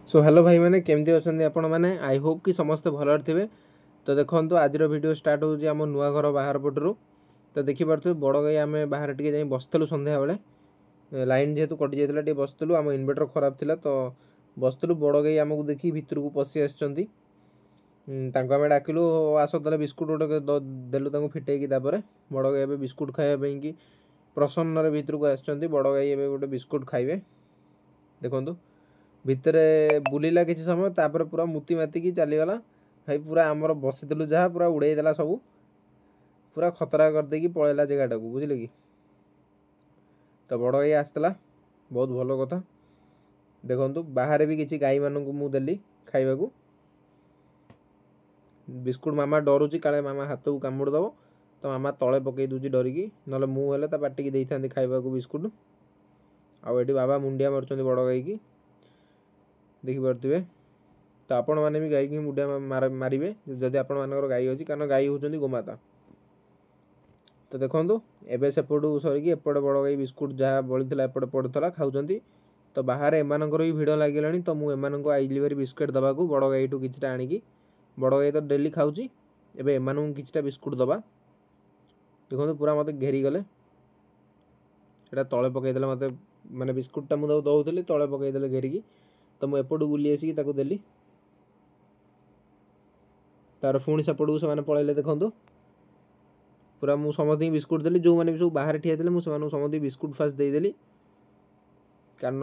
So hello भाई मैंने केमती अच्छा आपण मैंने आई होप कि समस्ते भल थे। तो देखो आज वीडियो स्टार्ट होची आम नुआ घर बाहर पटरू। तो देखिपे बड़ गाई आम बाहर टे बसलु सन्ध्या बेले लाइन जेहेतु कटि जाता बसलु आम इनवर्टर खराब थिला तो बसलु बड़ गाई आमको देखी भितर को पशि आसमें डाकिलु आस तेल बिस्कुट गोटे देलु फिटेकी बड़ गाई बिस्कुट खावाई कि प्रसन्न भितर को आसुँच बड़ गाई गोटे बिस्कुट खाइबे। देखो भितर बुलिला किसी समय तापर पूरा मुति मातिकी चलीगला भाई पूरा आमर बसीलु जहाँ पूरा उड़ेदेला सबू पूरा खतरा करदेकी पलैला जगटा को बुझे कि। तो बड़ गाई आसला बहुत भल कथा। देखु बाहर भी किसी गाई मानू मुझे खाइबा को बिस्कुट मामा डरुची काले मामा हाथ को कामुड़दब तो मामा तले पकई दूसरी डरिकी ना मुझे पाटिकी दे था खाइबा को बिस्कुट आउे बाबा मुंडिया मार्च बड़ गाई की देखिपे। तो आपण मैंने भी गाई की मुंडिया मारे जदि आपण मानकर गाई अच्छी कारण गाई होती गोमाता। तो देखो एवं सेपटू सरिकी एपटे बड़ गाई बिस्कुट जहाँ बड़ी एपटे पड़ता खाऊँ। तो बाहर एमानकर भी भिड़ लगे तो मुझे आइली भारी बिस्कुट दबाक बड़ गाई ठू कि आणिकी बड़ गाई तो डेली खाऊँगी एवं एम कि बिस्कुट दबा। देखो पूरा मत घेरीगले तले पकईदे मत माने बिस्कुटा मुझे दौली तले पकईदे घेरिकी। तो मुझे एपटू बुली आसिक देली तार पुणी सेपटू से पलैले। देखो पूरा मुझे समस्त बिस्कुट देली जो मैंने भी सब बाहर ठिया थे मुझे समस्त बिस्कुट फास्ट देदेली कारण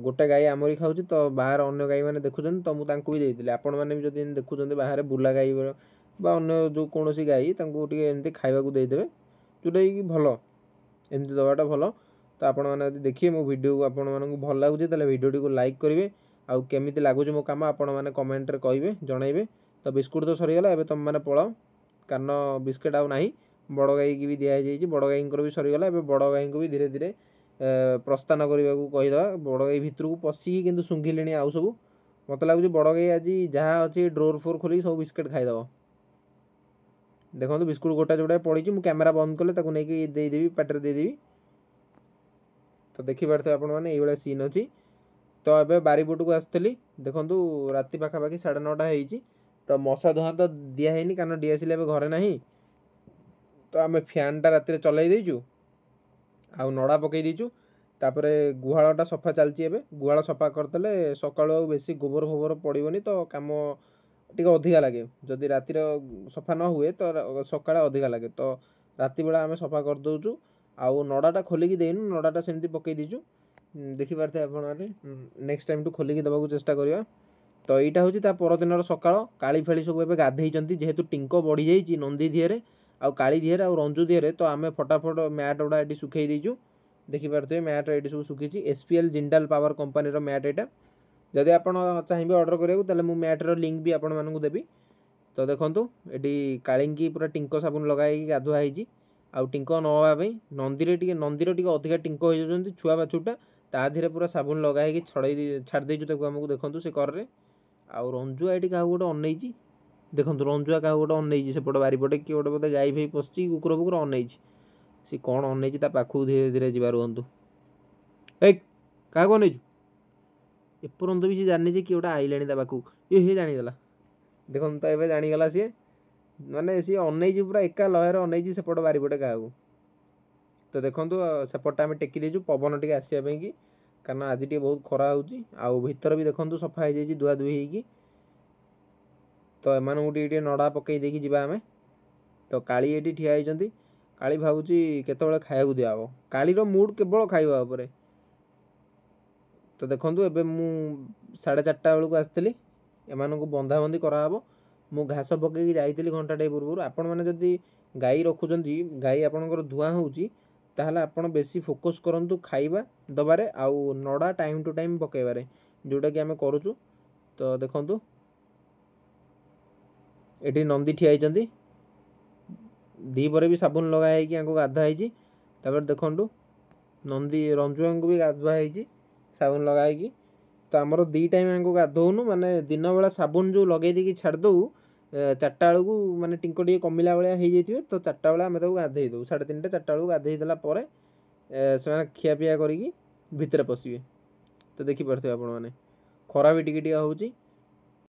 गोटे गाई आमरी खाऊँ तो बाहर अन्य गाई मैंने देखुं तो मुझे भी देती आपण मैंने भी जब देखुं बाहर बुला गाई अन्य जो कौन सी गाई एमती खाइबा देदेवे जोटा कि भल एमती दवाटा भल। तो आपण मैंने देखिए मो वीडियो को आपण मानक भल लगुच वीडियो को लाइक करेंगे आउ केमी लगुच मो कम आपण मैंने कमेंट रे कहे जनइबे। तो बिस्कुट तो सरीगला एवं तुम मैंने पलाओ कारण बिस्कुट आउ ना बड़ गाई की भी दिखाई बड़ गाई भी सरीगला एवं बड़ गाई को भी धीरे धीरे प्रस्थान करने को कहीदे। बड़ गाई भितर को पशिकी कितु शुंघिले आउ सब मत लगुच बड़ गाई आज जहाँ अच्छी ड्रोर फोर खोलिक सब बिस्कुट खाईदब। देखो बिस्कुट गोटा जोटा पड़ी मुझे कैमेरा बंद कले नहीं देदेवी पाटे देदेवी। तो देखिपे आपण मैंने ये सीन अच्छी। तो ये बारीपट को आसती देखूँ राति पाखापाखि 9:30 हो। तो मशा धुआं तो दिहनी कारण डीएसएल घरे ना तो आम फैनटा राति चलाई देचु आउ नड़ा पकई देचु तापर गुहालटा सफा चलती गुहाल सफा करदे सका बेसी गोबर फोबर पड़ोनी तो कम टी अधिका लगे जदि रातिर सफा न हुए तो सका अधिका लगे। तो राति बेला आम सफा करदे आउ नड़ाटा खोलिकी देनु नड़ाटा सेमती पकई देचु देखिपे आप नेक्स्ट टाइम टू खोलिकी देवाक चेष्टा करवा। तो यहाँ हूँ परदिन सका काली फेली सब गाधे जेहेतु टिंक बढ़ी जाइए नंदी दिहरे आउ काली दिहरे आउ रंजू दिहरे तो आम फटाफट मैट गुड़ा ये सुखई देचु देखिपे मैट ये सब सुखी एसपीएल जिंडाल पावर कंपनी मैट यहाँ जदि आप चाहिए ऑर्डर करा मुझे मैट्र लिंक भी आपण मानक देवी। तो देखो ये काली पूरा टिंक साबुन लगाई गाधुआई आउ टिंक नवाई नंदी नंदीर टी अधिका टिंक हो जाती छुआ बाछुटा ता धीरे पूरा साबुन लगाई छड़े छाड़देचु आमको देखो से कर आउ रंजुआ ये क्या गोटे अनई देखो रंजुआ क्या गोटे अनई सेपट बारीपटे कि गोटे बोधे गाई फाई पशि कुकुर फुकुर अनई सी कौन अनई पाखु धीरे धीरे जा रुहतु क्या अनईचु एपर्यंत भी सी जानी कि गोटे आईलाणी पाखु ये जानीदेला। देखो तो ये जानीगला सी माने सी अनई पूरा एका लयर अनई सेपट बारीपटे क्या। तो देखो सेपटा आम टेकी देचु पवन टे आसवाई कि कारण आज टे बहुत खरा हो भीतर भी देखो सफा हो जाए धुआ धुई होगी। तो एम टे नड़ा पकई देकी जावा आम। तो काली ये ठिया होती काली भावुची केतबेले खाया दिहब कालीर मुड केवल खाइबा उपरे। तो देखो एबे मु 4:30 बेलू आसती एम बंधाबंधी कराब मु घास पकईकी जाइली घंटाटे पूर्व। आपण मैंने जदि गाई रखुंट गाई आपणकर धुआं होची ताहले आपण बेसी फोकस करंतु खाइबा दबारे आउ नड़ा टाइम टू टाइम पकेबारे जोटा कि आम करुचु। तो देखो ये नंदी ठिया होती दीपर भी साबुन लगाई गाधुआई देखु नंदी रंजुआ को भी गाधुआई साबुन लगाई। तो आमर 2 टाइम गाधौनु माने दिन बेला साबुन जो लगे देकी छाड़दे 4टा बेलू माने टिंक टे कमिला भाया हो जाए तो 4टा बेला आम गाधे दो 3:30 4टा बेलू गाधे देला से खियापिया करी भितर पशिबे। तो देखिपे आपण मैंने ଖରା ବି ଟିକେ ଟିକେ ହେଉଛି।